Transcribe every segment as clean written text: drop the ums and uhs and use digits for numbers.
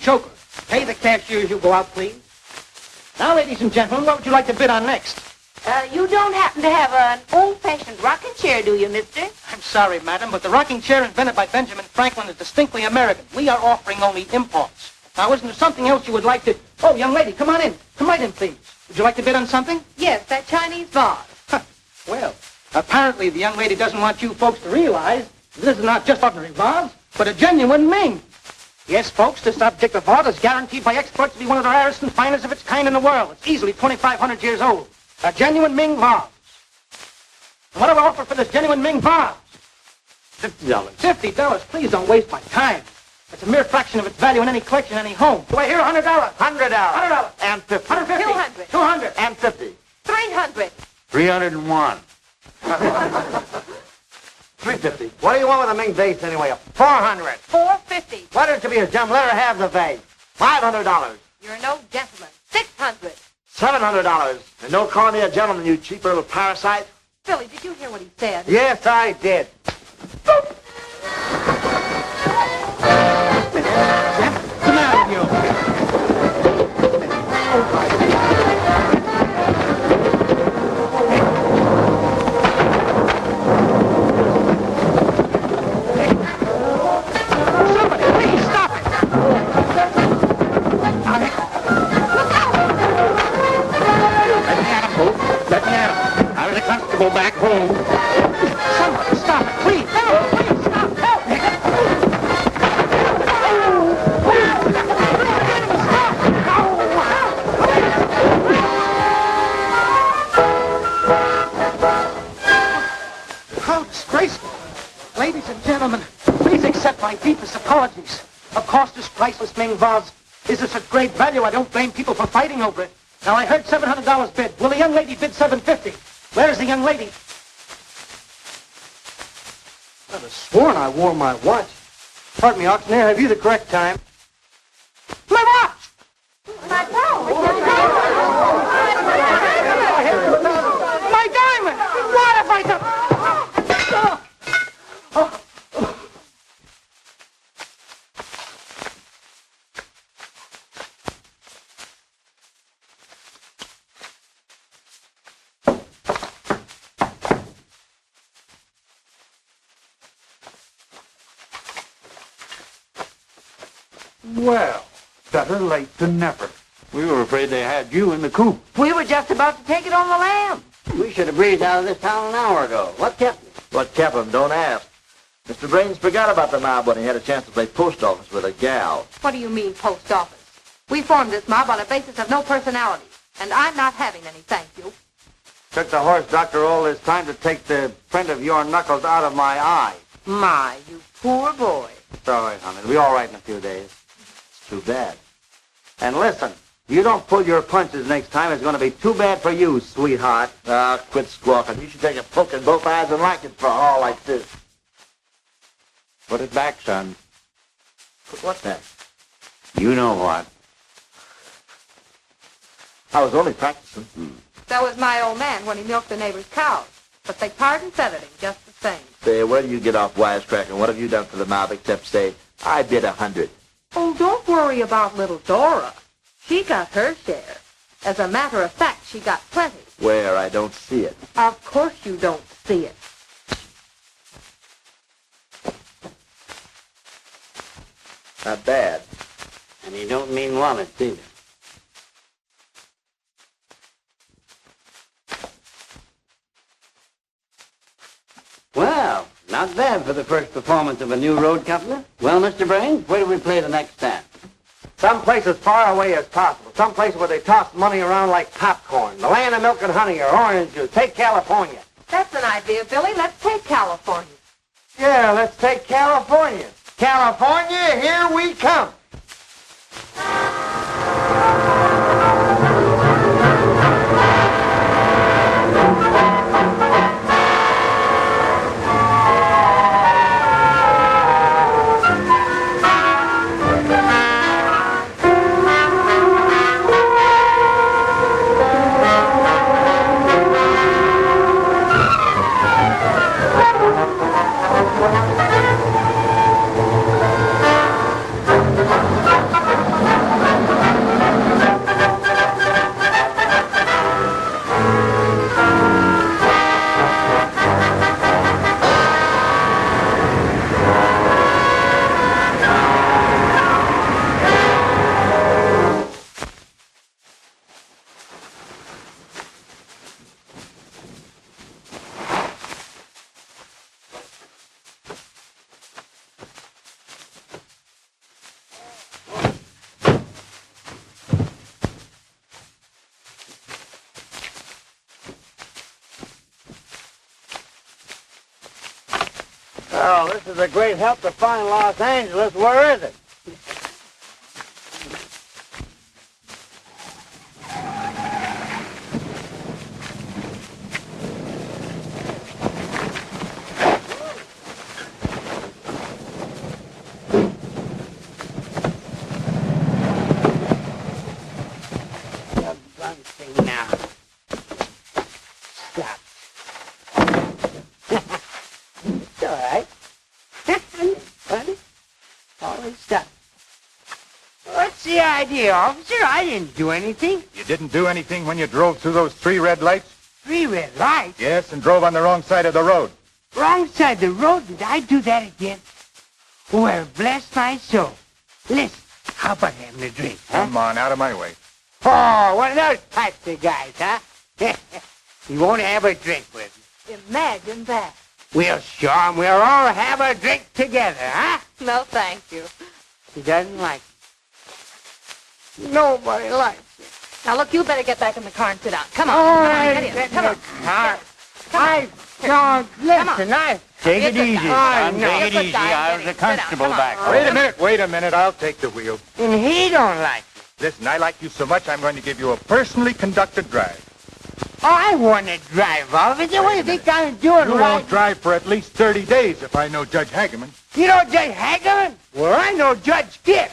Choker. Pay the cashier as you go out, please. Now, ladies and gentlemen, what would you like to bid on next? You don't happen to have an old-fashioned rocking chair, do you, mister? I'm sorry, madam, but the rocking chair invented by Benjamin Franklin is distinctly American. We are offering only imports. Now, isn't there something else you would like to... Oh, young lady, come on in. Come right in, please. Would you like to bid on something? Yes, that Chinese vase. Well, apparently the young lady doesn't want you folks to realize this is not just ordinary vase, but a genuine Ming. Yes, folks, this object of art is guaranteed by experts to be one of the rarest and finest of its kind in the world. It's easily 2,500 years old. A genuine Ming vase. And what do I offer for this genuine Ming vase? $50. $50? Please don't waste my time. It's a mere fraction of its value in any collection, any home. Do I hear $100? $100. $100. And 50. 150. 200. 200. And 50. 300. 301. 350. What do you want with a Ming vase anyway? 400. 450. Why don't you be a gentleman? Let her have the vase. $500. You're no gentleman. 600. $700. And don't call me a gentleman, you cheap little parasite. Billy, did you hear what he said? Yes, I did. What's the matter with you? Go back home. Somebody stop it, please. Help, please, stop. Help me. How disgraceful. Ladies and gentlemen, please accept my deepest apologies. Of course, this priceless Ming vase is of such great value, I don't blame people for fighting over it. Now, I heard $700 bid. Will the young lady bid $750? Where's the young lady? I could have sworn I wore my watch. Pardon me, auctioneer, have you the correct time? My watch! My phone. My diamond! What have I done? Well, better late than never. We were afraid they had you in the coop. We were just about to take it on the lam. We should have breezed out of this town an hour ago. What kept me? What kept him? Don't ask. Mr. Brains forgot about the mob when he had a chance to play post office with a gal. What do you mean, post office? We formed this mob on a basis of no personality, and I'm not having any, thank you. Took the horse doctor all this time to take the print of your knuckles out of my eye. My, you poor boy. It's all right, honey. It'll be all right in a few days. It's too bad. And listen, you don't pull your punches next time, it's going to be too bad for you, sweetheart. Quit squawking. You should take a poke in both eyes and like it for a haul like this. Put it back, son. Put what back? You know what. I was only practicing. So was my old man when he milked the neighbor's cows. But they tarred and feathered him just the same. Say, where do you get off wisecracking? What have you done for the mob except say, I bid 100? Oh, don't worry about little Dora. She got her share. As a matter of fact, she got plenty. Where? I don't see it. Of course you don't see it. Not bad. And he don't mean walnuts either. Well, not bad for the first performance of a new road coupler. Well, Mr. Brains, where do we play the next time? Someplace as far away as possible. Someplace where they toss money around like popcorn. The land of milk and honey or orange juice. Take California. That's an idea, Billy. Let's take California. Yeah, let's take California. California, here we come. Oh, this is a great help to find Los Angeles. Where is it? Now. Stop. It's all right. Funny. Always stop. What's the idea, officer? I didn't do anything. You didn't do anything when you drove through those 3 red lights? 3 red lights? Yes, and drove on the wrong side of the road. Wrong side of the road? Did I do that again? Well, bless my soul. Listen, how about having a drink, huh? Come on, out of my way. Oh, one of those types of guys, huh? You won't have a drink with me. Imagine that. We'll show 'em we'll all have a drink together, huh? No, thank you. He doesn't like it. Nobody likes it. Now, look, you better get back in the car and sit down. Come on. Oh, Come on, I get in. get Come in on. the car. Come on. I don't listen. I Take it You're easy, good guy. son. no. Take You're it good easy. guy. I was Get a in. Sit down. constable Come on. back All there. Wait a minute. I'll take the wheel. and he don't like it. Listen, I like you so much, I'm going to give you a personally conducted drive. Oh, I want to drive, officer. What do you think I'm doing, You right? won't drive for at least 30 days if I know Judge Hageman. You know Judge Hageman? Well, I know Judge Gibbs.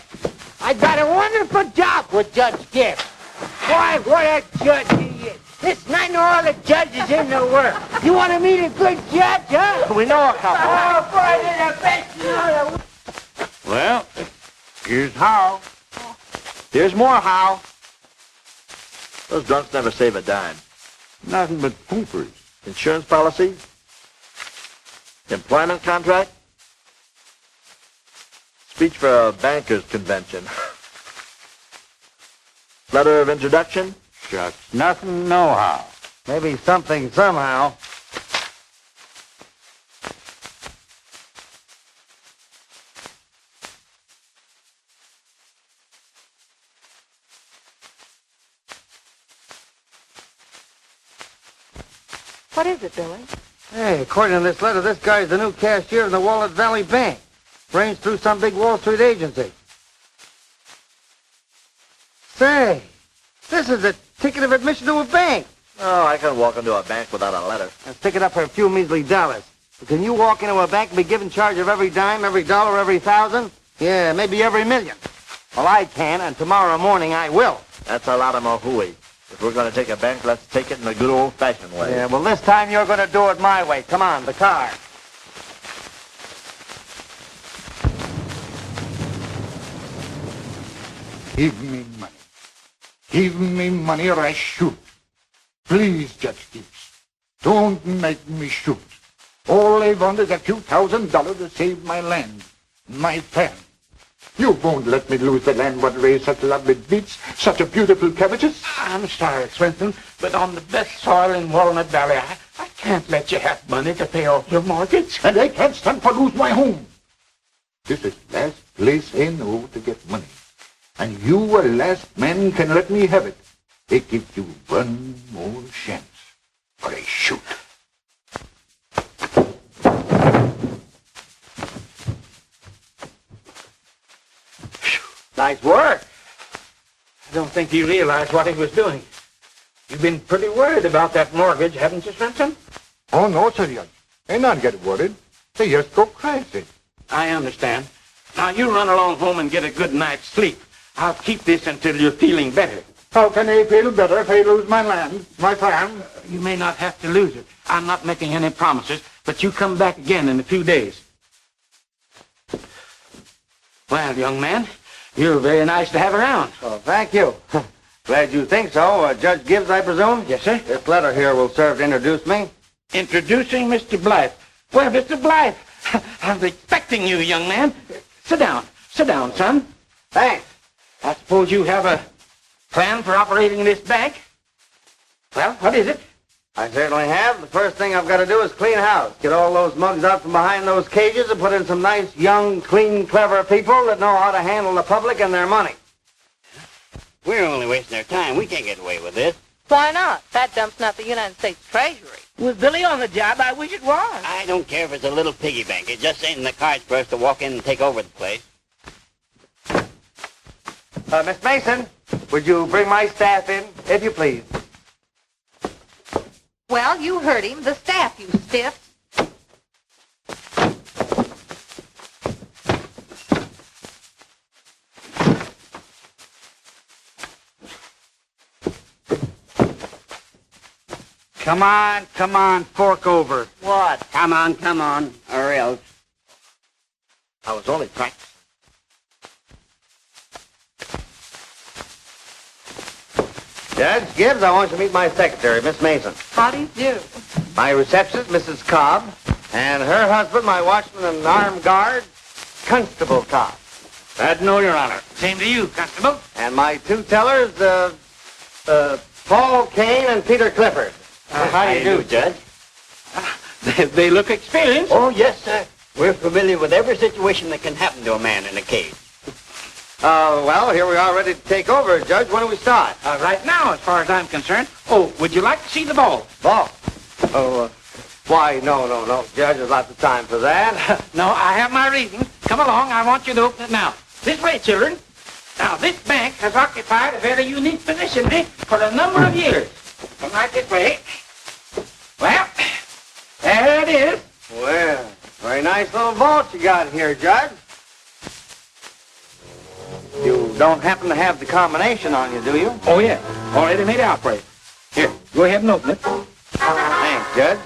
I got a wonderful job with Judge Gibbs. Boy, what a judge he is. Listen, I know all the judges in the world. You want to meet a good judge, huh? We know a couple. Oh, boy, they're the best you know the... Well, here's how. Here's more how. Those drunks never save a dime. Nothing but poopers. Insurance policy? Employment contract? Speech for a bankers convention. Letter of introduction? Shucks. Nothing, no how. Maybe something somehow. What is it, Billy? Hey, according to this letter, this guy's the new cashier in the Walnut Valley Bank. Ranged through some big Wall Street agency. Say, this is a ticket of admission to a bank. Oh, I can walk into a bank without a letter. Let's pick it up for a few measly dollars. Can you walk into a bank and be given charge of every dime, every dollar, every thousand? Yeah, maybe every million. Well, I can, and tomorrow morning I will. That's a lot of mahooey. If we're going to take a bank, let's take it in the good old-fashioned way. Yeah, well, this time you're going to do it my way. Come on, the car. Give me money. Give me money or I shoot. Please, Judge Gibbs, don't make me shoot. All I want is a few $1,000 to save my land, my farm. You won't let me lose the land what raised such lovely beets, such a beautiful cabbages? I'm sorry, Swinton, but on the best soil in Walnut Valley, I can't let you have money to pay off your mortgage. And I can't stand for lose my home. This is last place I know to get money. And you, a last man, can let me have it. I give you one more chance, or I shoot. Nice work. I don't think he realized what he was doing. You've been pretty worried about that mortgage, haven't you, Swinton? Oh, no, sir, Judge. I not get worried. They just go crazy. I understand. Now, you run along home and get a good night's sleep. I'll keep this until you're feeling better. How can I feel better if I lose my land, my farm? You may not have to lose it. I'm not making any promises, but you come back again in a few days. Well, young man, you're very nice to have around. Well, thank you. Glad you think so. Judge Gibbs, I presume? Yes, sir. This letter here will serve to introduce me. Introducing Mr. Blythe. Well, Mr. Blythe, I was expecting you, young man. Sit down. Sit down, son. Thanks. I suppose you have a plan for operating this bank? Well, what is it? I certainly have. The first thing I've got to do is clean house. Get all those mugs out from behind those cages and put in some nice, young, clean, clever people that know how to handle the public and their money. We're only wasting our time. We can't get away with this. Why not? That dump's not the United States Treasury. With Billy on the job, I wish it was. I don't care if it's a little piggy bank. It just ain't in the cards for us to walk in and take over the place. Miss Mason, would you bring my staff in, if you please? Well, you heard him. The staff, you stiff. Come on, fork over. What? Come on, or else. I was only practicing. Judge Gibbs, I want you to meet my secretary, Miss Mason. How do you do? My receptionist, Mrs. Cobb, and her husband, my watchman and armed guard, Constable Cobb. Glad to know, Your Honor. Same to you, Constable. And my two tellers, Paul Kane and Peter Clifford. How do you do, Judge? They look experienced. Oh, yes, sir. We're familiar with every situation that can happen to a man in a cage. Well, here we are ready to take over, Judge. When do we start? Right now, as far as I'm concerned. Oh, would you like to see the ball? Ball. Oh, why, no. Judge, there's lots of time for that. No, I have my reasons. Come along, I want you to open it now. This way, children. Now, this bank has occupied a very unique position for a number of years. Come right this way. Well, there it is. Well, very nice little vault you got here, Judge. You don't happen to have the combination on you, do you? Oh, yeah. Already made out for you. Here, go ahead and open it. Thanks, Judge.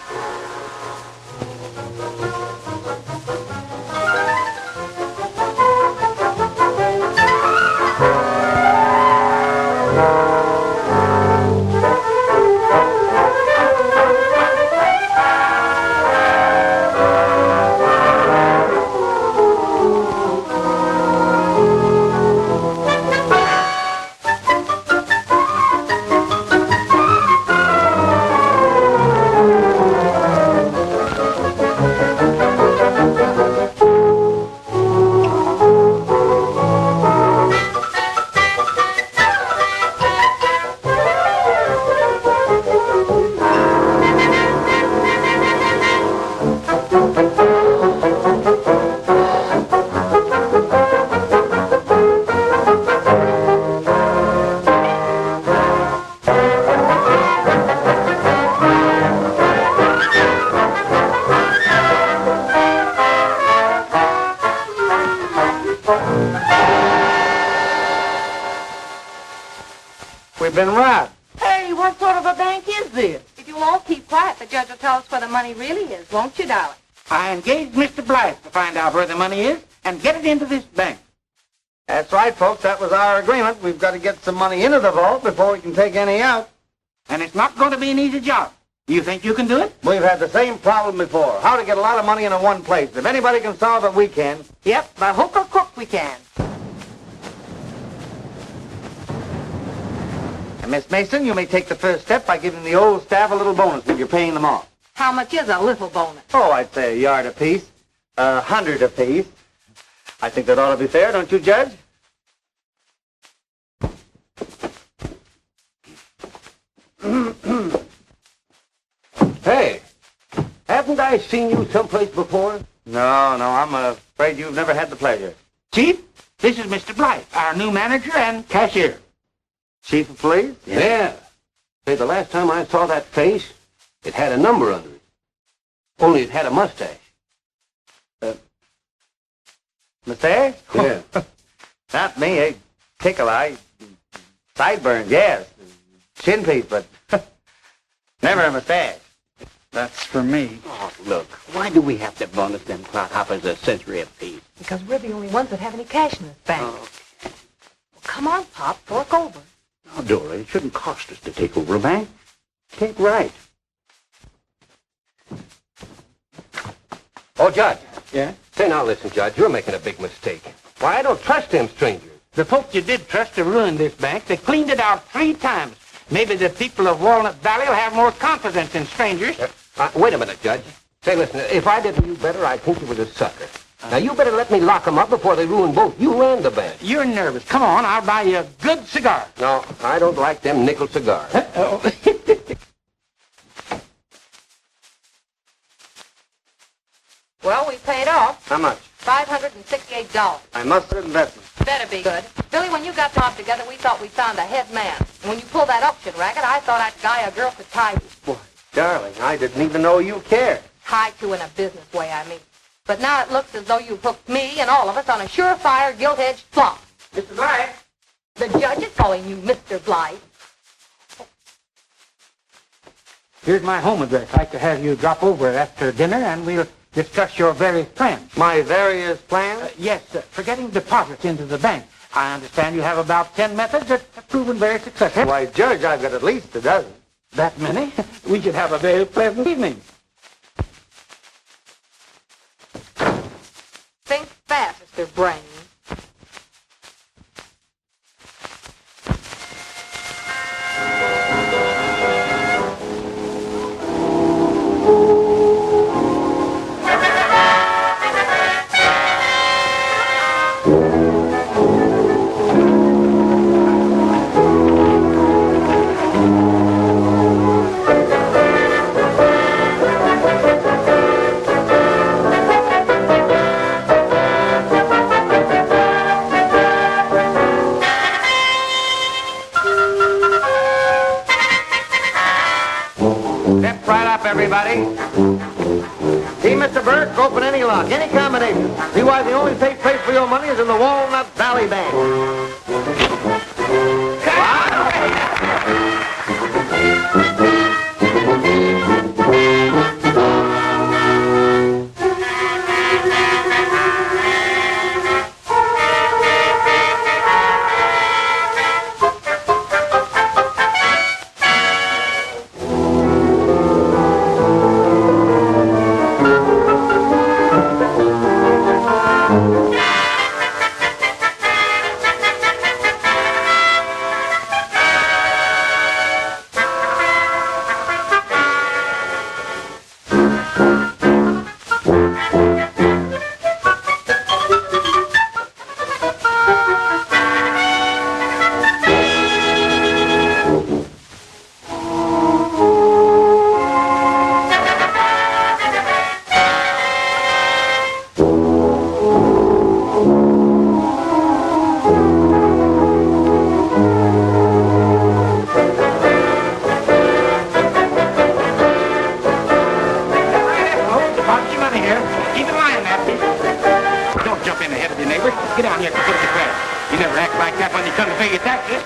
we've been robbed. Hey, what sort of a bank is this? If you'll all keep quiet, the judge will tell us where the money really is, won't you, darling? I engaged Mr. Blythe to find out where the money is and get it into this bank. That's right, folks. That was our agreement. We've got to get some money into the vault before we can take any out. And it's not going to be an easy job. You think you can do it? We've had the same problem before. How to get a lot of money into one place. If anybody can solve it, we can. Yep, by hook or crook we can. And Miss Mason, you may take the first step by giving the old staff a little bonus when you're paying them off. How much is a little bonus? Oh, I'd say a yard apiece. 100 apiece. I think that ought to be fair, don't you, Judge? Hey, haven't I seen you someplace before? No, I'm afraid you've never had the pleasure. Chief, this is Mr. Blythe, our new manager and cashier. Chief of Police? Yeah. Say, the last time I saw that face, it had a number under it. Only it had a mustache. Mustache? Yeah. Not me, eh? Tickle eye. Sideburns, yes. Chin piece, but never a mustache. That's for me. Oh, look, why do we have to bonus them clodhoppers a century apiece? Because we're the only ones that have any cash in this bank. Oh. Well, come on, Pop, fork over. Now, Dora, it shouldn't cost us to take over a bank. It ain't right. Oh, Judge. Yeah? Say, now listen, Judge, you're making a big mistake. Why, I don't trust them strangers. The folks you did trust to ruin this bank, they cleaned it out 3 times. Maybe the people of Walnut Valley will have more confidence in strangers. Wait a minute, Judge. Say, listen, if I didn't know better, I'd think you was a sucker. Now, you better let me lock them up before they ruin both you and the bank. You're nervous. Come on, I'll buy you a good cigar. No, I don't like them nickel cigars. Well, we paid off How much? $568. I must have investment. Better be good. Billy, when you got them off together, we thought we found a head man. And when you pulled that auction racket, I thought I'd guy a girl could tie Boy, darling, I didn't even know you cared. to in a business way, I mean. But now it looks as though you've hooked me and all of us on a surefire, gilt-edged flop. Mr. Blythe. The judge is calling you Mr. Blythe. Here's my home address. I'd like to have you drop over after dinner, and we'll discuss your various plans. My various plans? Yes, for getting deposits into the bank. I understand you have about 10 methods that have proven very successful. Why, Judge, I've got at least a dozen. That many? We should have a very pleasant evening. Think fast, Mr. Brain. Everybody. See, Mr. Burke, open any lock, any combination. See why the only safe place for your money is in the Walnut Valley Bank. Get down here, Clifford. You never act like that when you come to pay your taxes.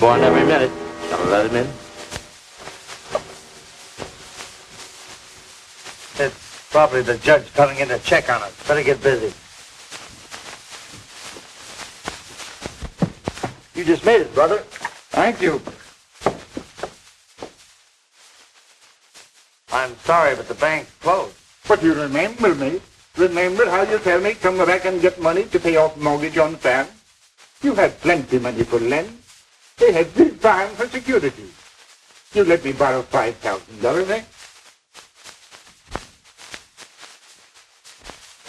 one every minute. Gotta let him in. It's probably the judge coming in to check on us. Better get busy. You just made it, brother. Thank you. I'm sorry, but the bank's closed. But you remember me. Remember how you tell me come back and get money to pay off mortgage on farm? You had plenty money for lend. They had big farm for security. You let me borrow $5,000, eh?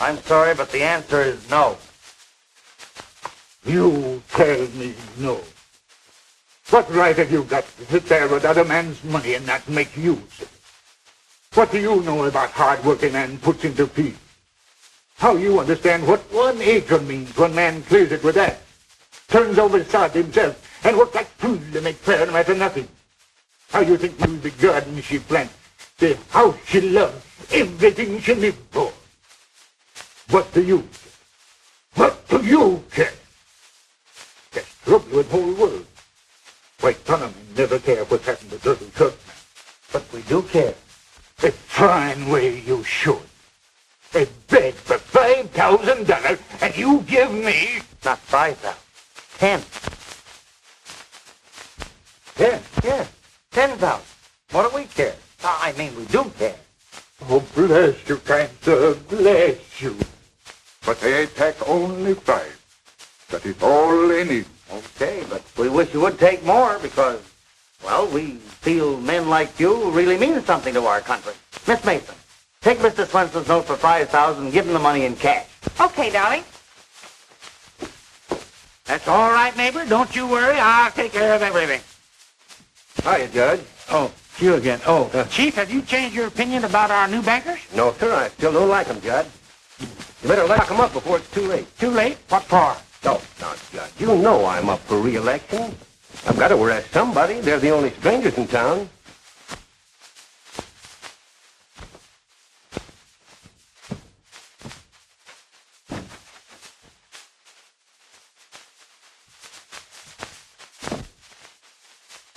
I'm sorry, but the answer is no. You tell me no. What right have you got to sit there with other man's money and not make use of it? What do you know about hard working man puts into feed? How you understand what 1 acre means when man clears it with that? Turns over sod himself and works like fool to make fair no matter nothing. How you think you the garden she plants, the house she loves, everything she lives for? What do you care? What do you care? There's trouble with the whole world. White Panama never care what's happened to dirty Kirkman. But we do care. A fine way you should. I beg for $5,000 and you give me... Not 5,000. 10. 10. Yeah, 10,000. What do we care? I mean, we do care. Oh, bless you, kind sir, bless you. But they take only 5. That is all they need. Okay, but we wish you would take more because, well, we feel men like you really mean something to our country. Miss Mason, take Mr. Swenson's note for $5,000 and give him the money in cash. Okay, darling. That's all right, neighbor. Don't you worry. I'll take care of everything. Hiya, Judge. Oh, you again. Oh, Chief, have you changed your opinion about our new bankers? No, sir, I still don't like 'em, Judge. You better lock 'em up before it's too late. Too late? What for? No, not Judge. You know I'm up for re-election. I've got to arrest somebody. They're the only strangers in town.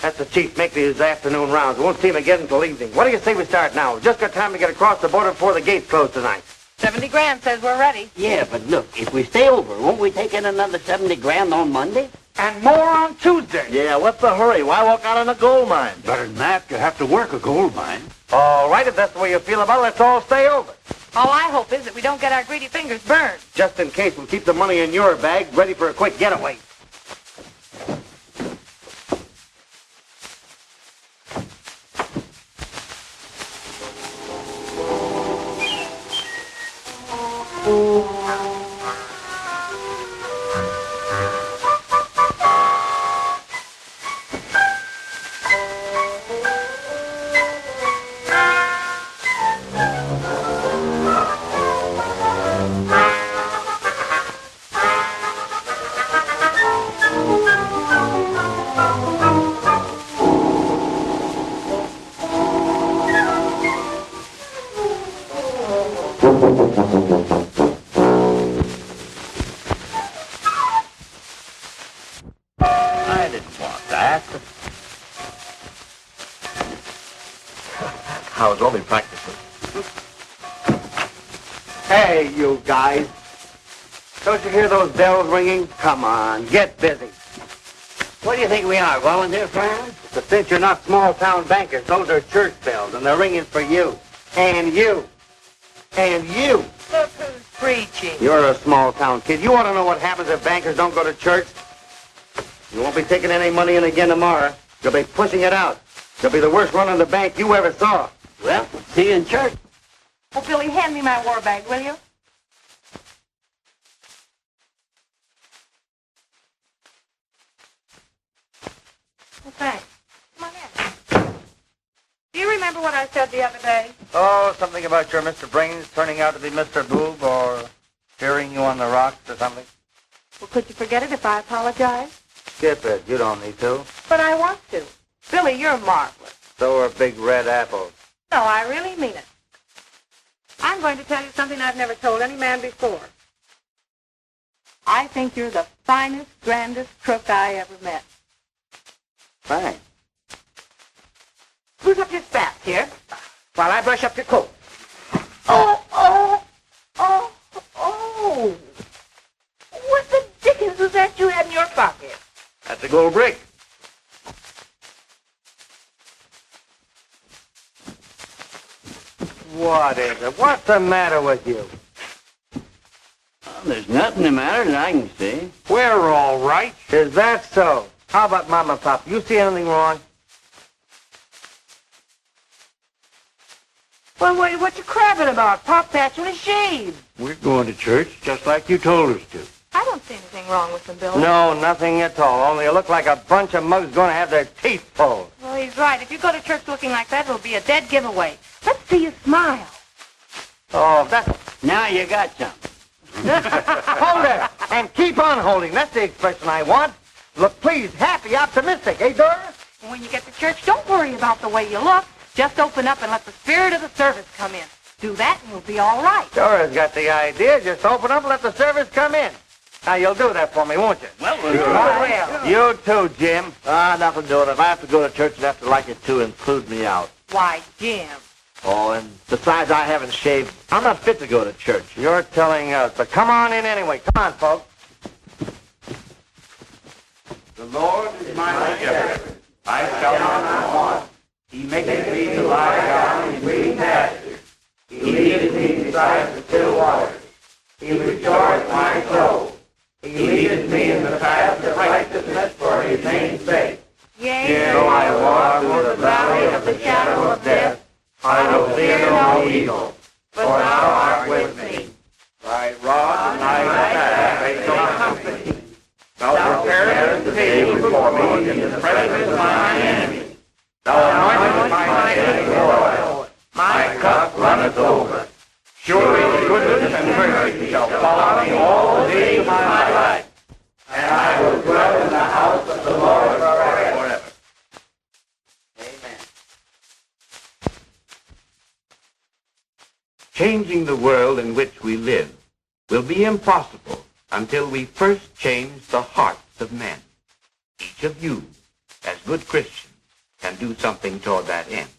That's the chief making his afternoon rounds. We won't see him again until evening. What do you say we start now? We've just got time to get across the border before the gates close tonight. 70 grand says we're ready. Yeah, but look, if we stay over, won't we take in another 70 grand on Monday? And more on Tuesday. Yeah, what's the hurry? Why walk out on a gold mine? Better than that, you have to work a gold mine. All right, if that's the way you feel about it, let's all stay over. All I hope is that we don't get our greedy fingers burned. Just in case, we'll keep the money in your bag, ready for a quick getaway. I was only practicing. Hey, you guys. Don't you hear those bells ringing? Come on, get busy. What do you think we are, volunteer friends? But since you're not small-town bankers, those are church bells, and they're ringing for you. And you. And you. Look who's preaching. You're a small-town kid. You ought to know what happens if bankers don't go to church. You won't be taking any money in again tomorrow. You'll be pushing it out. You'll be the worst run on the bank you ever saw. Well, see you in church. Oh, Billy, hand me my war bag, will you? Well, thanks. Come on in. Do you remember what I said the other day? Oh, something about your Mr. Brains turning out to be Mr. Boob or hearing you on the rocks or something. Well, could you forget it if I apologize? Skip it. You don't need to. But I want to. Billy, you're marvelous. So are big red apples. No, I really mean it. I'm going to tell you something I've never told any man before. I think you're the finest, grandest crook I ever met. Thanks. Spruce up your spats here, while I brush up your coat. Oh! What the dickens was that you had in your pocket? That's a gold brick. What is it? What's the matter with you? Well, there's nothing the matter that I can see. We're all right. Is that so? How about Mom and Pop? You see anything wrong? Well, what you crabbing about? Pop's actually shaved. We're going to church just like you told us to. I don't see anything wrong with them, Billy. No, nothing at all. Only you look like a bunch of mugs going to have their teeth pulled. Well, he's right. If you go to church looking like that, it'll be a dead giveaway. Let's see you smile. Oh, that's... Now you got something. Hold it! And keep on holding. That's the expression I want. Look pleased, happy, optimistic, eh, Dora? And when you get to church, don't worry about the way you look. Just open up and let the spirit of the service come in. Do that and you'll be all right. Dora's got the idea. Just open up and let the service come in. Now, you'll do that for me, won't you? Well, You too, Jim. Nothing doing. If I have to go to church, I'd have to like it too, include me out. Why, Jim. Oh, and besides, I haven't shaved. I'm not fit to go to church. You're telling us. But come on in anyway. Come on, folks. The Lord is my shepherd. I shall not want. He maketh me to lie down in green pastures. He leadeth me beside the still waters. He restoreth my soul. He leadeth me in the path of righteousness for his name's sake. Yea, Though I walk through the valley of the shadow of death, I will fear no evil, for thou art with me. Thy rod and thy staff, they shall comfort me. Thou preparest the table before me in the presence of mine enemies. Thou anointest my head with oil. My cup runneth over. Surely goodness and mercy shall follow me all the days of my life, and I will dwell in the house of the Lord forever. Amen. Changing the world in which we live will be impossible until we first change the hearts of men. Each of you, as good Christians, can do something toward that end.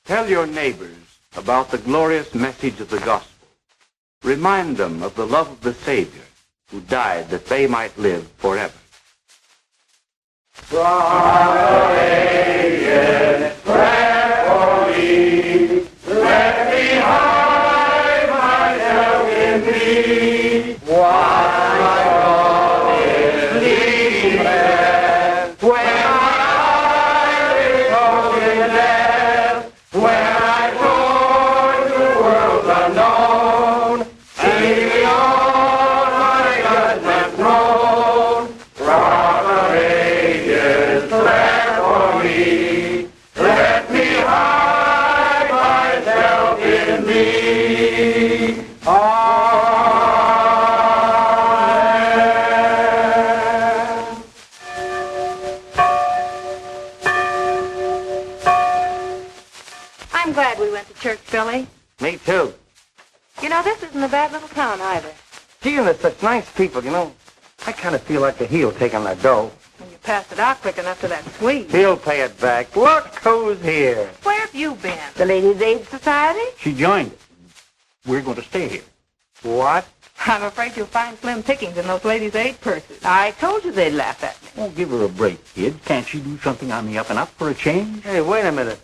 Tell your neighbors about the glorious message of the gospel. Remind them of the love of the Savior who died that they might live forever. From the ages, pray for me. Let me hide myself in thee. While my God is sleeping, when my eye is closed in death, when I go to worlds unknown, see me on my judgment throne. From the ages, pray for me. Let me hide myself in thee. Amen. I'm glad we went to church, Billy. Me too. You know, this isn't a bad little town either. Gee, and there's such nice people, you know. I kind of feel like the heel taking their dough. When you passed it out quick enough to that Swede. He'll pay it back. Look who's here. Where have you been? The Ladies' Aid Society? She joined it. We're going to stay here. What? I'm afraid you'll find slim pickings in those ladies' aid purses. I told you they'd laugh at me. Oh, give her a break, kid. Can't she do something on the up and up for a change? Hey, wait a minute.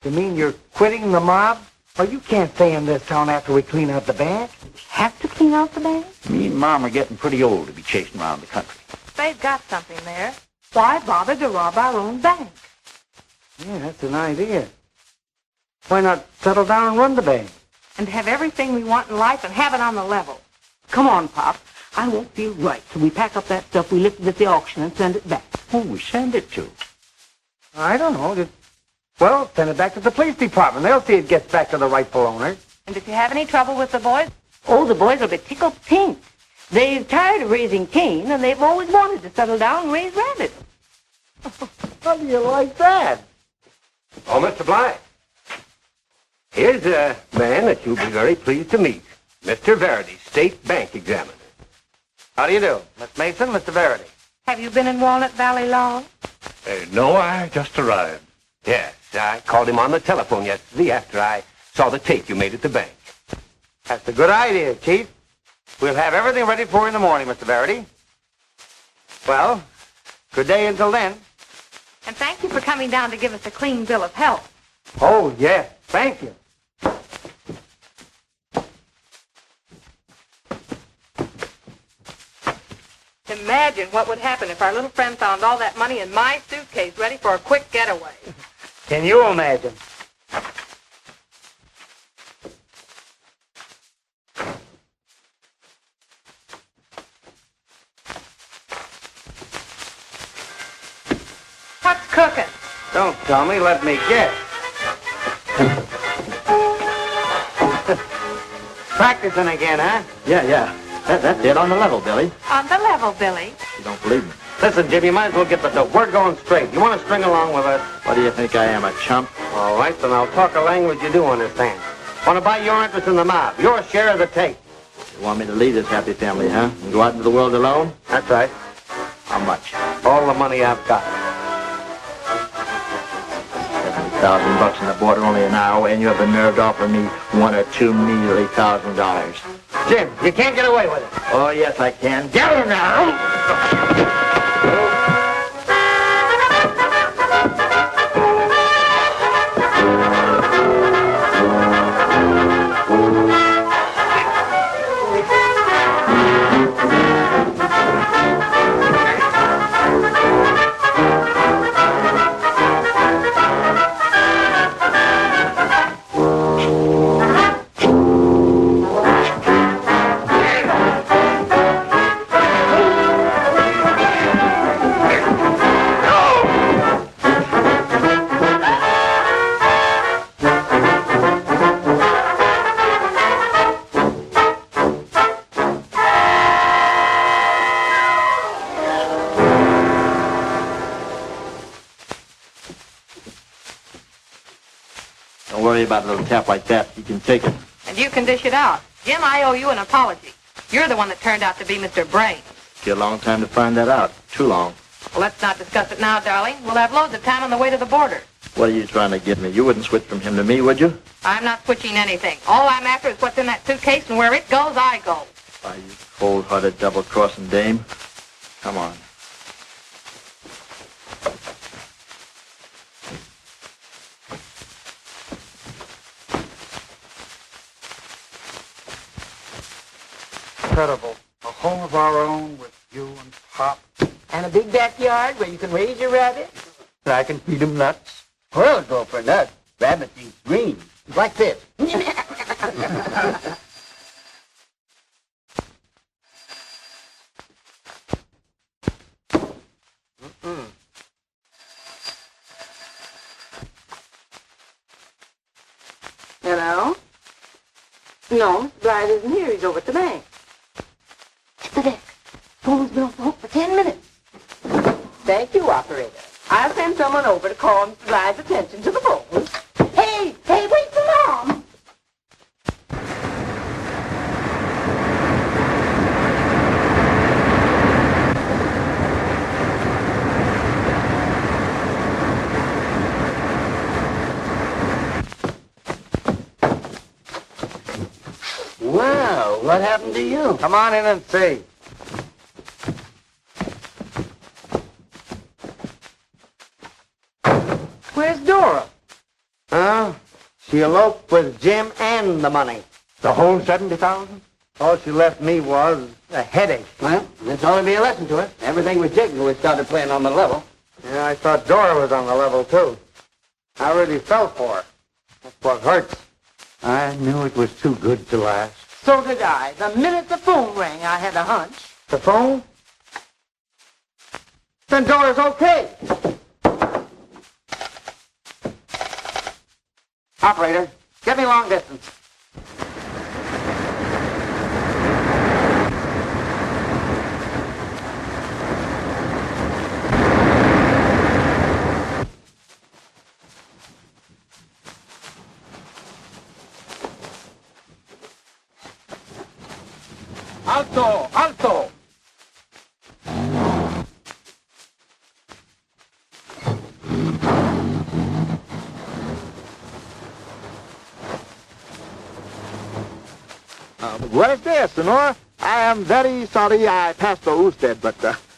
You mean you're quitting the mob? Well, you can't stay in this town after we clean out the bank. Have to clean out the bank? Me and Mom are getting pretty old to be chasing around the country. They've got something there. Why bother to rob our own bank? Yeah, that's an idea. Why not settle down and run the bank? And have everything we want in life and have it on the level. Come on, Pop. I won't feel right till we pack up that stuff we lifted at the auction and send it back. Who we send it to? I don't know. Well, send it back to the police department. They'll see it gets back to the rightful owner. And if you have any trouble with the boys, Oh, the boys will be tickled pink. They're tired of raising Kane, and they've always wanted to settle down and raise rabbits. How do you like that? Oh, Mr. Blythe. Here's a man that you'll be very pleased to meet. Mr. Verity, State Bank Examiner. How do you do? Miss Mason, Mr. Verity. have you been in Walnut Valley long? No, I just arrived. Yes, I called him on the telephone yesterday after I saw the tape you made at the bank. That's a good idea, Chief. We'll have everything ready for you in the morning, Mr. Verity. Well, good day until then. And thank you for coming down to give us a clean bill of health. Oh, yes. Thank you. Imagine what would happen if our little friend found all that money in my suitcase ready for a quick getaway. Can you imagine? What's cooking? Don't tell me. Let me guess. Practicing again, huh? Yeah. That's it on the level, Billy. On the level, Billy. You don't believe me. Listen, Jim, you might as well get the dope. We're going straight. You want to string along with us? What do you think I am, a chump? All right, then I'll talk a language you do understand. Want to buy your interest in the mob, your share of the take. You want me to leave this happy family, huh? And go out into the world alone? That's right. How much? All the money I've got. $70,000 in the border only an hour, and you have the nerve to offer me $1 or $2 measly $1,000. Jim, you can't get away with it. Oh, yes, I can. Get her now! About a little tap like that, you can take it. And you can dish it out. Jim, I owe you an apology. You're the one that turned out to be Mr. Brains. Took you a long time to find that out. Too long. Well, let's not discuss it now, darling. We'll have loads of time on the way to the border. What are you trying to get me? You wouldn't switch from him to me, would you? I'm not switching anything. All I'm after is what's in that suitcase, and where it goes, I go. Why, you cold-hearted, double-crossing dame. Come on. Incredible. A home of our own with you and Pop. And a big backyard where you can raise your rabbits. I can feed them nuts. Squirrels go for nuts. Rabbits eat green. Like this. Hello? No, Mr. Blythe isn't here. He's over at the bank. Get the deck. Phone's been off the hook for 10 minutes. Thank you, operator. I'll send someone over to call Mr. Blythe's attention to the phone. Hey, wait for Mom. Wow, what happened to you? Come on in and see. Where's Dora? Huh? She eloped with Jim and the money. The whole 70,000? All she left me was a headache. Well, this ought to be a lesson to her. Everything was taken when we started playing on the level. Yeah, I thought Dora was on the level, too. I really fell for her. That's what hurts. I knew it was too good to last. So did I. The minute the phone rang, I had a hunch. The phone? Then Dora's okay. Operator, get me long distance. Alto! Alto! what is this, Sonora? I am very sorry I passed the Usted, but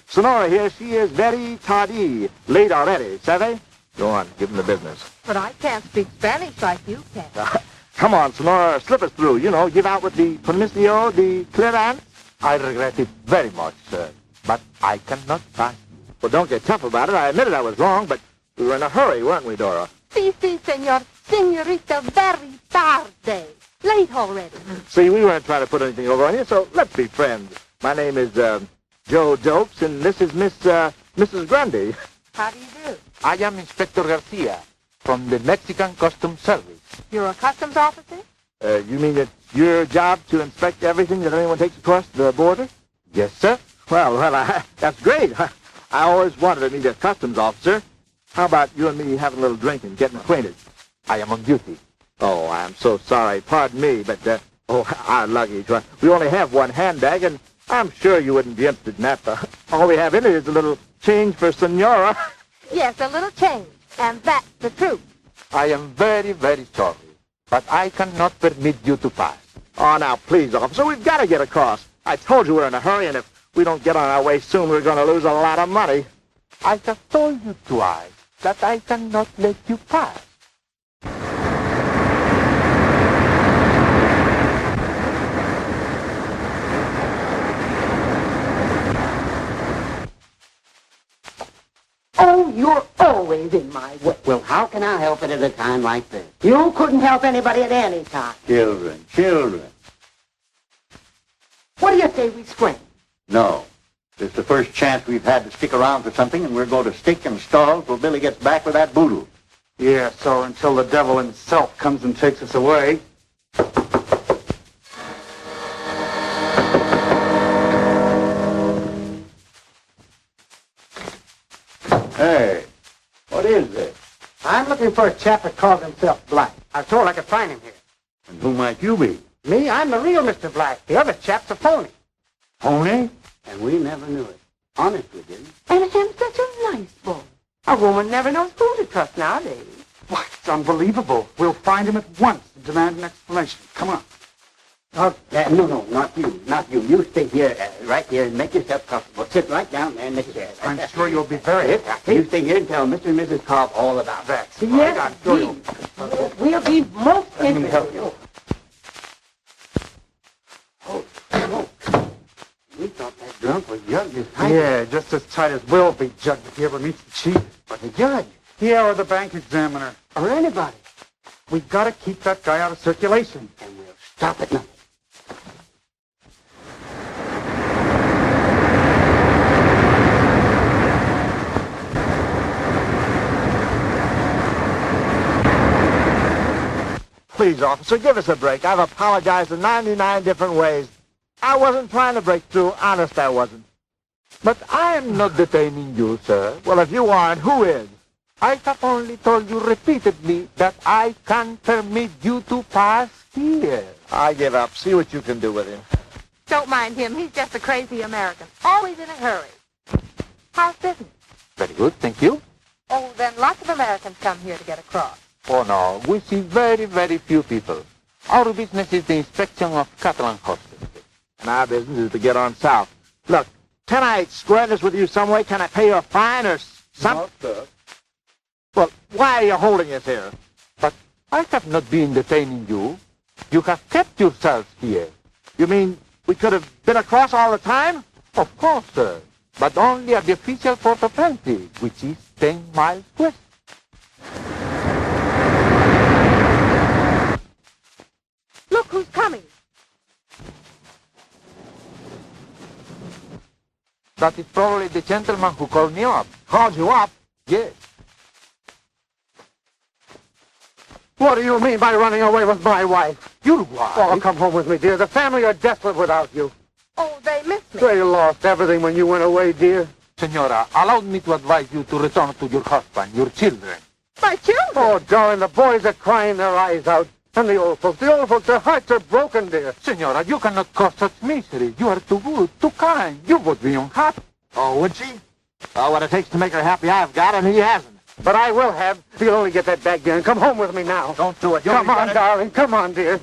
Sonora here, she is very tardy. Late already, savvy? Go on, give him the business. But I can't speak Spanish like you can. Come on, Sonora, slip us through. You know, give out with the permiso, the clearance. I regret it very much, sir, but I cannot pass. Well, don't get tough about it. I admitted I was wrong, but we were in a hurry, weren't we, Dora? Si, senor. Senorita, very tarde. Late already. See, we weren't trying to put anything over on you, so let's be friends. My name is Joe Dopes, and this is Mrs. Grundy. How do you do? I am Inspector Garcia from the Mexican Customs Service. You're a customs officer? You mean it's your job to inspect everything that anyone takes across the border? Yes, sir. Well, that's great. I always wanted to meet a customs officer. How about you and me having a little drink and getting acquainted? I am on duty. Oh, I'm so sorry. Pardon me, but, our luggage. We only have one handbag, and I'm sure you wouldn't be interested in that. All we have in it is a little change for Senora. Yes, a little change, and that's the truth. I am very, very sorry, but I cannot permit you to pass. Oh, now, please, officer, we've got to get across. I told you we're in a hurry, and if we don't get on our way soon, we're going to lose a lot of money. I have told you twice that I cannot let you pass. Oh, you're always in my way. Well, how can I help it at a time like this? You couldn't help anybody at any time. Children. What do you say we scram? No. It's the first chance we've had to stick around for something, and we're going to stick and stall till Billy gets back with that boodle. Yeah, so until the devil himself comes and takes us away. Hey, what is this? I'm looking for a chap that calls himself Blythe. I was told I could find him here. And who might you be? Me, I'm the real Mr. Blythe. The other chap's a phony. Phony? And we never knew it. Honest, we didn't. And him's such a nice boy. A woman never knows who to trust nowadays. Why, it's unbelievable. We'll find him at once and demand an explanation. Come on. No, not you. Not you. You stay here, right here, and make yourself comfortable. Sit right down there in the chair. I'm sure you'll be very happy. You stay here and tell Mr. and Mrs. Cobb all about that. Yes, we'll be most Let me help you. Oh, we thought that drunk was Judge as tight. Yeah, just as tight as we'll be, Judge, if he ever meets the chief. But the judge. Yeah, or the bank examiner. Or anybody. We've got to keep that guy out of circulation. And we'll stop at nothing. Please, officer, give us a break. I've apologized in 99 different ways. I wasn't trying to break through. Honest, I wasn't. But I am not detaining you, sir. Well, if you aren't, who is? I have only told you repeatedly that I can't permit you to pass here. I give up. See what you can do with him. Don't mind him. He's just a crazy American. Always in a hurry. How's business? Very good, thank you. Oh, then lots of Americans come here to get across. Oh, no. We see very, very few people. Our business is the inspection of cattle and horses. And our business is to get on south. Look, can I square this with you some way? Can I pay you a fine or something? No, sir. Well, why are you holding us here? But I have not been detaining you. You have kept yourselves here. You mean we could have been across all the time? Of course, sir. But only at the official port of entry, which is 10 miles west. Look who's coming. That is probably the gentleman who called me up. Called you up? Yes. What do you mean by running away with my wife? Your wife? Oh, come home with me, dear. The family are desolate without you. Oh, they missed me. They lost everything when you went away, dear. Senora, allow me to advise you to return to your husband, your children. My children? Oh, darling, the boys are crying their eyes out. And the old folks, their hearts are broken, dear. Senora, you cannot cause such misery. You are too good, too kind. You would be unhappy. Oh, would she? Oh, what it takes to make her happy I've got, and he hasn't. But I will have. You'll only get that bag, dear, and come home with me now. Don't do it. Come on, darling. Come on, dear.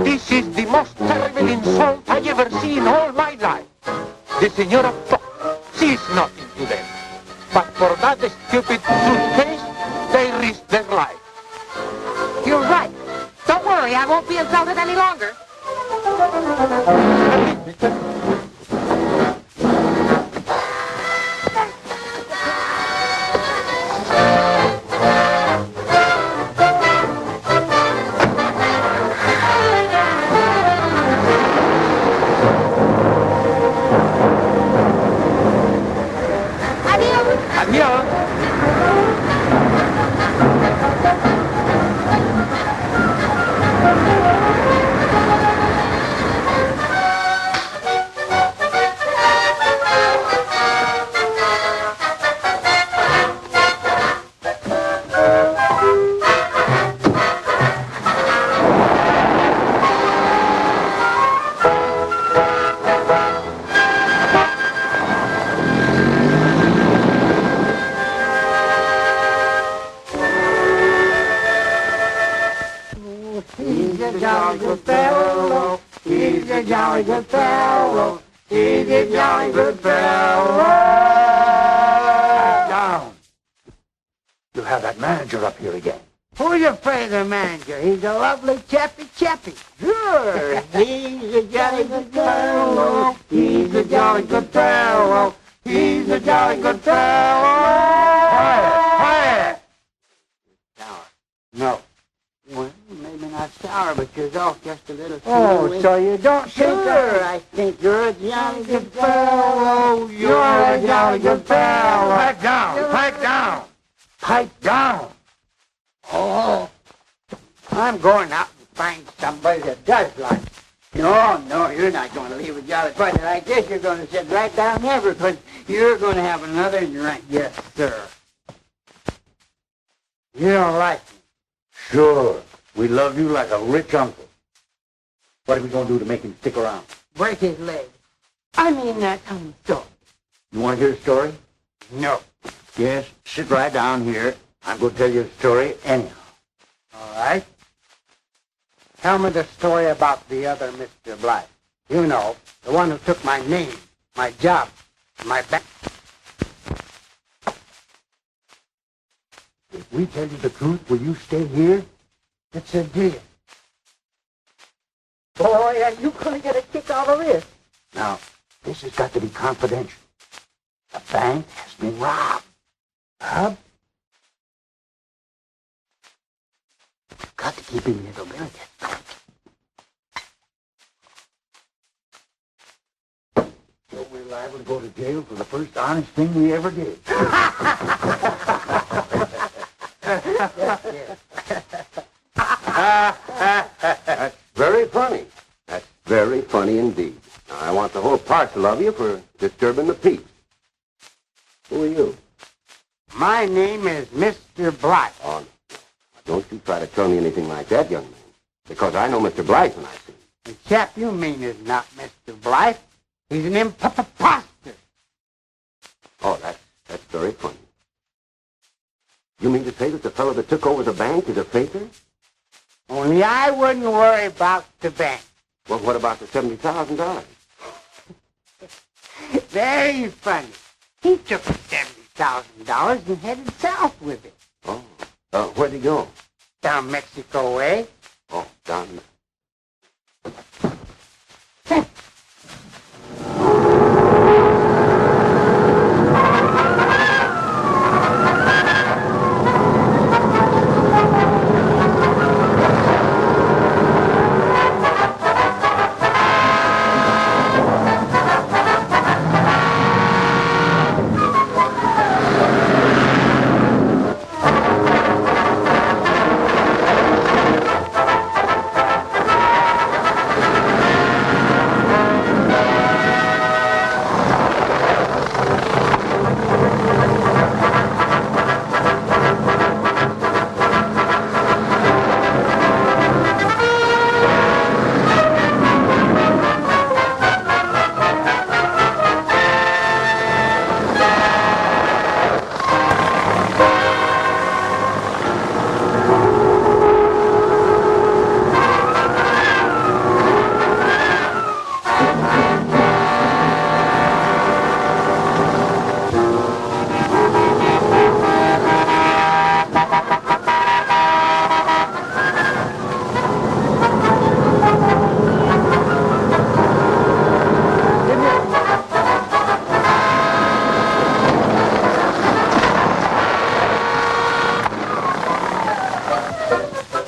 This is the most terrible insult I ever see in all my life. The Senora thought sees nothing to them. But for that stupid suitcase, they risked their life. You're right. Don't worry, I won't be insulted any longer. Who's afraid of the manager? He's a lovely chappy. Sure, he's a jolly good fellow. He's a jolly good fellow. He's a jolly good fellow. Quiet. Sour. No. Well, maybe not sour, but you're off just a little. Oh, so you don't think Sure, I think you're a jolly good fellow. You're a jolly good fellow. Pipe down. Pipe down. Pipe down. Oh, I'm going out and find somebody that does like it. No, you're not going to leave a jolly party like this. You're going to sit right down here because you're going to have another drink. Yes, sir. You don't like me. Sure. We love you like a rich uncle. What are we going to do to make him stick around? Break his leg. I mean that so. You want to hear a story? No. Yes, sit right down here. I'm going to tell you a story anyhow. All right. Tell me the story about the other Mr. Blythe. You know, the one who took my name, my job, my bank. If we tell you the truth, will you stay here? It's a deal. Boy, are you going to get a kick out of this? Now, this has got to be confidential. The bank has been robbed. Robbed? Got to keep him little Billy gets back. So we're liable to go to jail for the first honest thing we ever did. That's very funny. That's very funny indeed. Now, I want the whole parcel of you for disturbing the peace. Who are you? My name is Mr. Blythe. Oh, no. Don't you try to tell me anything like that, young man. Because I know Mr. Blythe when I see him. The chap you mean is not Mr. Blythe. He's an impostor. Oh, that's very funny. You mean to say that the fellow that took over the bank is a faker? Only I wouldn't worry about the bank. Well, what about the $70,000? Very funny. He took $70,000 and headed south with it. Oh. Where'd he go? Down Mexico way. Oh, down.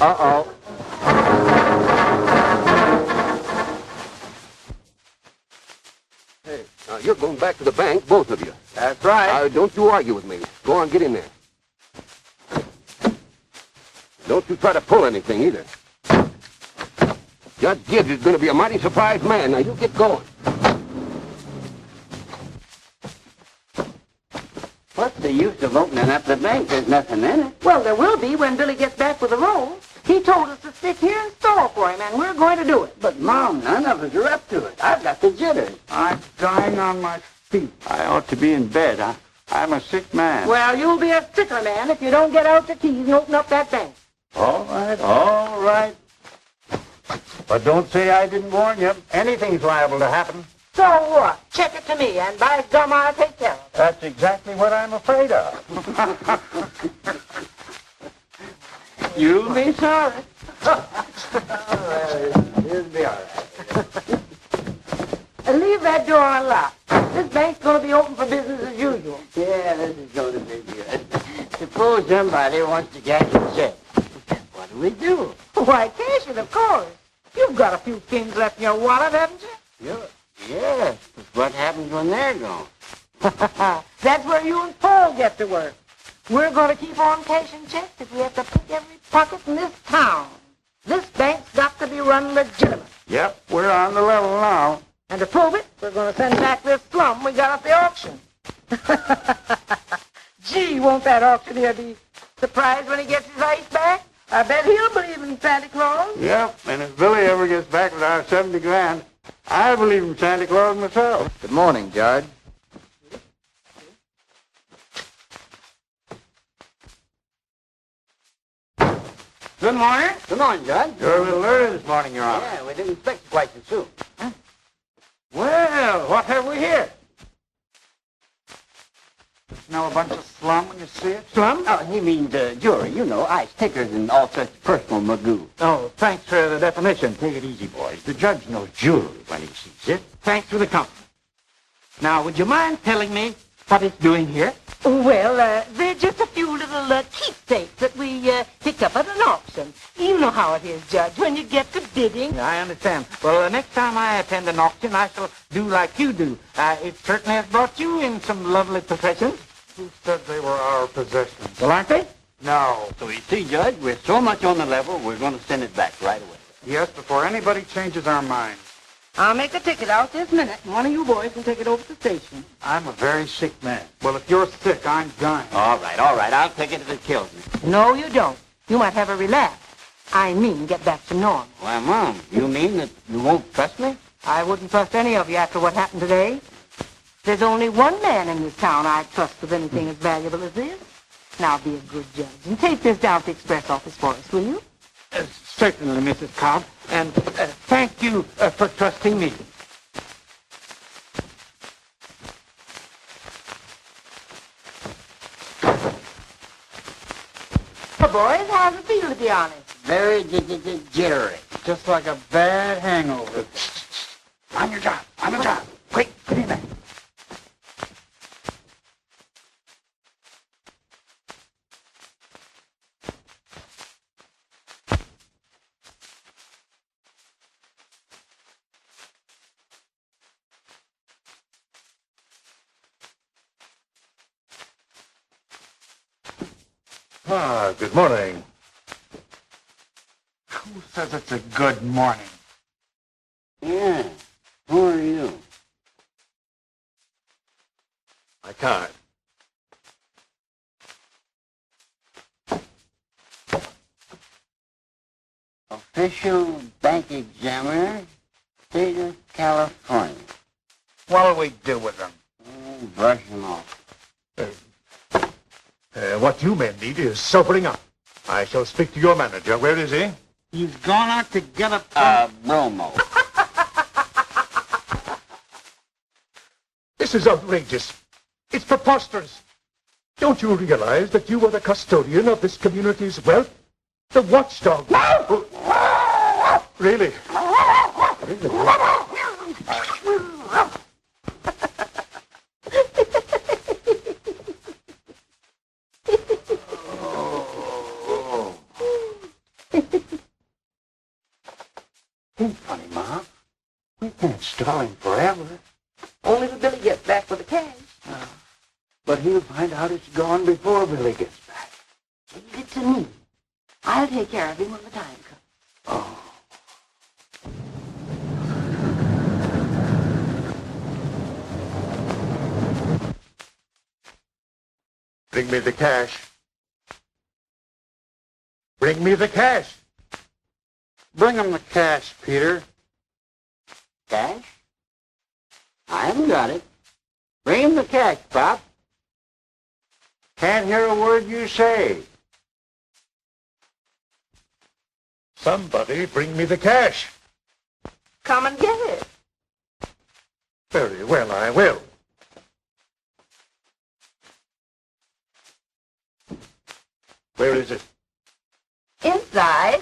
Uh-oh. Hey, now you're going back to the bank, both of you. That's right. Don't you argue with me. Go on, get in there. Don't you try to pull anything either. Judge Gibbs is going to be a mighty surprised man. Now you get going. What's the use of opening up the bank? There's nothing in it. Well, there will be when Billy gets back with the roll. He told us to stick here and stall for him, and we're going to do it. But, Mom, none of us are up to it. I've got the jitters. I'm dying on my feet. I ought to be in bed. I'm a sick man. Well, you'll be a sicker man if you don't get out the keys and open up that bank. All right, all right. But don't say I didn't warn you. Anything's liable to happen. So what? Check it to me, and by gum, I'll take care of it. That's exactly what I'm afraid of. You'll be sorry. It'll be all right. And leave that door unlocked. This bank's going to be open for business as usual. Yeah, this is going to be good. Suppose somebody wants to cash a check. What do? Why, cash it, of course. You've got a few pins left in your wallet, haven't you? Yes, but what happens when they're gone? That's where you and Paul get to work. We're going to keep on cashing checks if we have to pick every pocket in this town. This bank's got to be run legitimate. Yep, we're on the level now. And to prove it, we're going to send back this slum we got at the auction. Gee, won't that auctioneer be surprised when he gets his ice back? I bet he'll believe in Santa Claus. Yep, and if Billy ever gets back with our 70 grand, I believe in Santa Claus myself. Good morning, Judge. Good morning. Good morning, Judge. You're a little early this morning, Your Honor. Yeah, we didn't expect you quite so soon. Huh? Well, what have we here? Know a bunch of slum when you see it? Slum? Oh, he means jewelry. You know, ice, tickers, and all sorts of personal magoo. Oh, thanks for the definition. Take it easy, boys. The judge knows jewelry when he sees it. Thanks for the compliment. Now, would you mind telling me what it's doing here? Well, they're just a few little keepsakes that we picked up at an auction. You know how it is, Judge, when you get to bidding. Yeah, I understand. Well, the next time I attend an auction, I shall do like you do. It certainly has brought you in some lovely possessions. Who said they were our possessions? Well, aren't they? No. So you see, Judge, we're so much on the level, we're going to send it back right away. Yes, before anybody changes our minds. I'll make a ticket out this minute, and one of you boys can take it over to the station. I'm a very sick man. Well, if you're sick, I'm dying. All right. I'll take it if it kills me. No, you don't. You might have a relapse. I mean, get back to normal. Why, Mom, you mean that you won't trust me? I wouldn't trust any of you after what happened today. There's only one man in this town I'd trust with anything as valuable as this. Now be a good judge and take this down to the express office for us, will you? Certainly, Mrs. Cobb. And thank you for trusting me. Well, boys, how's it feel to be honest? Very jittery. Just like a bad hangover. On your job. On your job. Quick, get in there. Good morning. Who says it's a good morning? Yeah. Who are you? I can't. Official bank examiner, state of California. What'll we do with them? Brush them off. What you men need is sobering up. I shall speak to your manager. Where is he? He's gone out to get a... Bromo. This is outrageous. It's preposterous. Don't you realize that you are the custodian of this community's wealth? The watchdog. Really? stalling forever. Only till Billy gets back with the cash. But he'll find out it's gone before Billy gets back. Leave it to me. I'll take care of him when the time comes. Oh. Bring me the cash. Bring me the cash. Bring him the cash, Peter. Cash? I haven't got it. Bring him the cash, Pop. Can't hear a word you say. Somebody bring me the cash. Come and get it. Very well, I will. Where is it? Inside.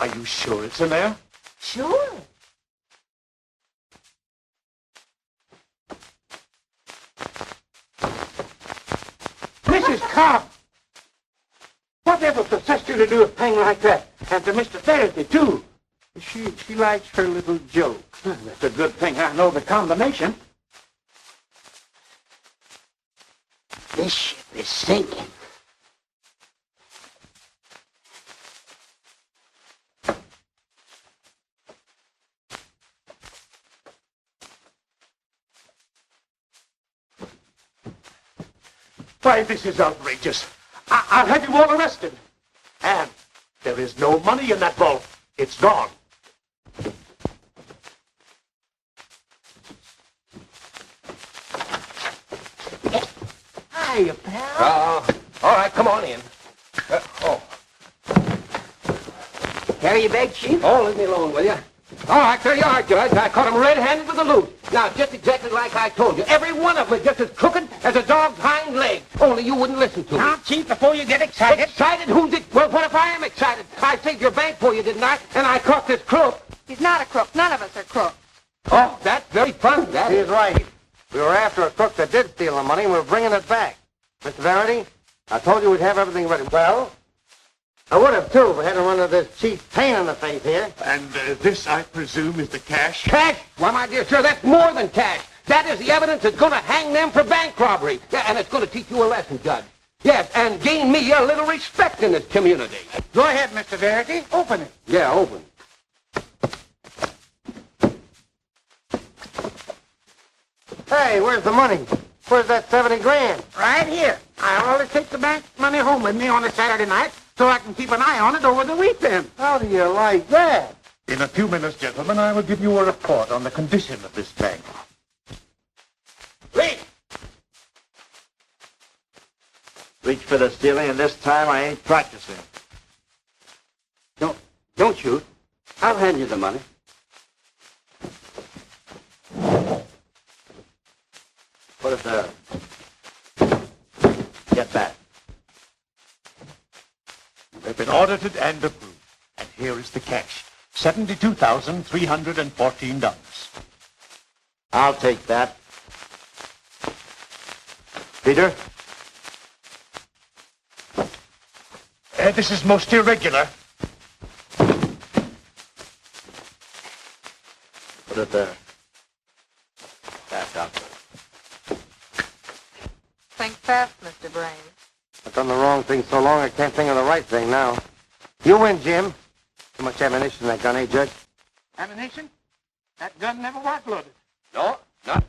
Are you sure it's in there? Sure. Mrs. Cobb! Whatever possessed you to do a thing like that? And to Mr. Faraday, too. She likes her little joke. That's a good thing I know the combination. This ship is sinking. Why, this is outrageous. I'll have you all arrested. And there is no money in that vault. It's gone. Hiya, pal. All right, come on in. Carry your bag, Chief? Oh, leave me alone, will you? All right, there you are, Judge. I caught him red-handed with the loot. Now, just exactly like I told you. Every one of them is just as crooked as a dog's hind leg. Only you wouldn't listen to me. Now, Chief, before you get excited... Excited? Who did? Well, what if I am excited? I saved your bank for you, didn't I? And I caught this crook. He's not a crook. None of us are crooks. Oh, that's very funny, that is. He's right. We were after a crook that did steal the money, and we're bringing it back. Mr. Verity, I told you we'd have everything ready. Well, I would have, too, if we hadn't run into this chief pain in the face here. And this, I presume, is the cash? Cash? Why, my dear sir, that's more than cash. That is the evidence that's going to hang them for bank robbery. Yeah, and it's going to teach you a lesson, Judge. Yes, and gain me a little respect in this community. Go ahead, Mr. Verity. Open it. Yeah, open. Hey, where's the money? Where's that 70 grand? Right here. I always take the bank money home with me on a Saturday night so I can keep an eye on it over the weekend. How do you like that? In a few minutes, gentlemen, I will give you a report on the condition of this bank. Reach for the ceiling, and this time I ain't practicing. Don't shoot. I'll hand you the money. Put it there. Get that. They've been audited and approved. And here is the cash. $72,314. I'll take that. Peter? This is most irregular. Put it there. Back up. Think fast, Mr. Brain. I've done the wrong thing so long I can't think of the right thing now. You win, Jim. Too much ammunition in that gun, eh, Judge? Ammunition? That gun never was loaded. No, not